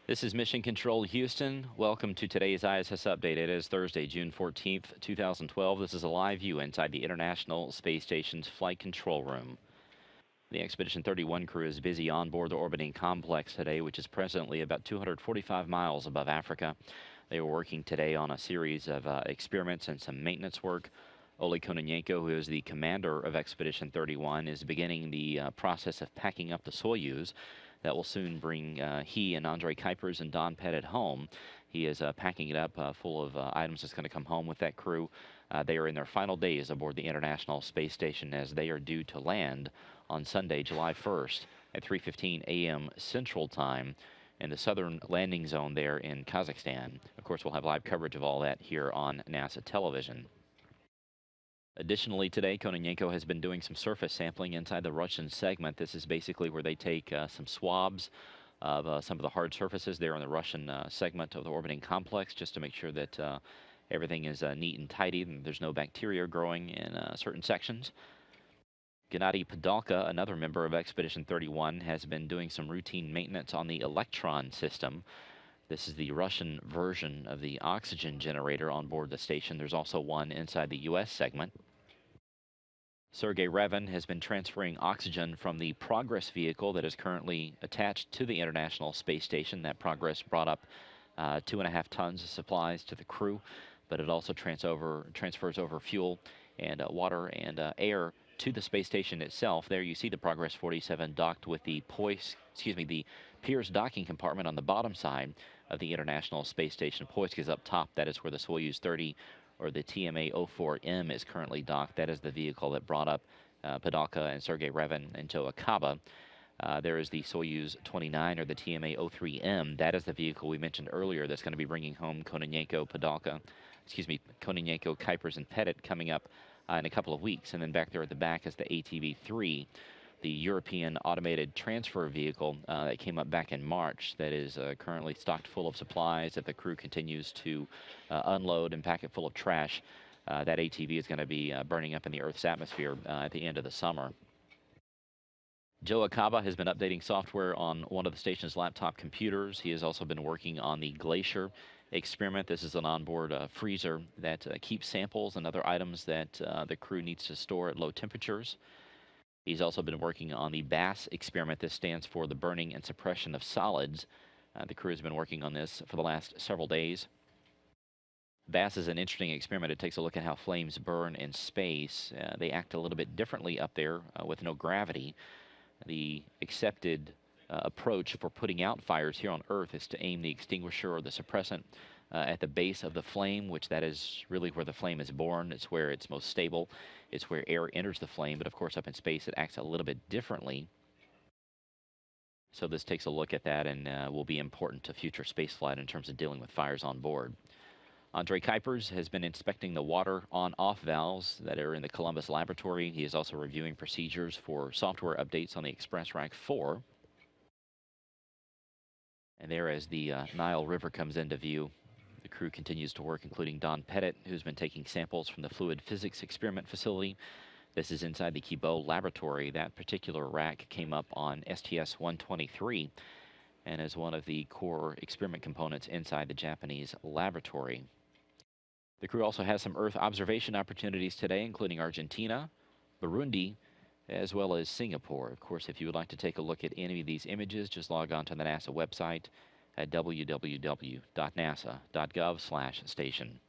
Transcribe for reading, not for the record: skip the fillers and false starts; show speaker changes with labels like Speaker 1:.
Speaker 1: This is Mission Control Houston. Welcome to today's ISS Update. It is Thursday, June 14th, 2012. This is a live view inside the International Space Station's Flight Control Room. The Expedition 31 crew is busy on board the orbiting complex today, which is presently about 245 miles above Africa. They were working today on a series of experiments and some maintenance work. Oleg Kononenko, who is the commander of Expedition 31, is beginning the process of packing up the Soyuz. That will soon bring he and Andre Kuipers and Don Pettit home. He is packing it up full of items that's going to come home with that crew. They are in their final days aboard the International Space Station as they are due to land on Sunday, July 1st at 3:15 a.m. Central Time in the southern landing zone there in Kazakhstan. Of course, we'll have live coverage of all that here on NASA television. Additionally, today, Kononenko has been doing some surface sampling inside the Russian segment. This is basically where they take some swabs of some of the hard surfaces there in the Russian segment of the orbiting complex, just to make sure that everything is neat and tidy and there's no bacteria growing in certain sections. Gennady Padalka, another member of Expedition 31, has been doing some routine maintenance on the Electron system. This is the Russian version of the oxygen generator on board the station. There's also one inside the U.S. segment. Sergei Revin has been transferring oxygen from the Progress vehicle that is currently attached to the International Space Station. That Progress brought up 2.5 tons of supplies to the crew, but it also transfers over fuel and water and air to the space station itself. There you see the Progress 47 docked with the the Pirs docking compartment on the bottom side of the International Space Station. Poisk is up top. That is where the Soyuz 30 or the TMA-04M is currently docked. That is the vehicle that brought up Padalka and Sergei Revin into Akaba. There is the Soyuz 29 or the TMA-03M. That is the vehicle we mentioned earlier that's going to be bringing home Kononenko, Kononenko, Kuipers, and Pettit coming up in a couple of weeks. And then back there at the back is the ATV-3, the European automated transfer vehicle that came up back in March that is currently stocked full of supplies that the crew continues to unload and pack it full of trash. That ATV is going to be burning up in the Earth's atmosphere at the end of the summer. Joe Akaba has been updating software on one of the station's laptop computers. He has also been working on the Glacier experiment. This is an onboard freezer that keeps samples and other items that the crew needs to store at low temperatures. He's also been working on the BASS experiment. This stands for the burning and suppression of solids. The crew has been working on this for the last several days. BASS is an interesting experiment. It takes a look at how flames burn in space. They act a little bit differently up there with no gravity. The accepted approach for putting out fires here on Earth is to aim the extinguisher or the suppressant at the base of the flame, which that is really where the flame is born. It's where it's most stable. It's where air enters the flame. But of course, up in space, it acts a little bit differently. So this takes a look at that and will be important to future spaceflight in terms of dealing with fires on board. Andre Kuipers has been inspecting the water on-off valves that are in the Columbus laboratory. He is also reviewing procedures for software updates on the Express Rack 4. And there, as the Nile River comes into view, the crew continues to work, including Don Pettit, who's been taking samples from the fluid physics experiment facility. This is inside the Kibo laboratory. That particular rack came up on STS-123 and is one of the core experiment components inside the Japanese laboratory. The crew also has some Earth observation opportunities today, including Argentina, Burundi, as well as Singapore. Of course, if you would like to take a look at any of these images, just log on to the NASA website at www.nasa.gov/station.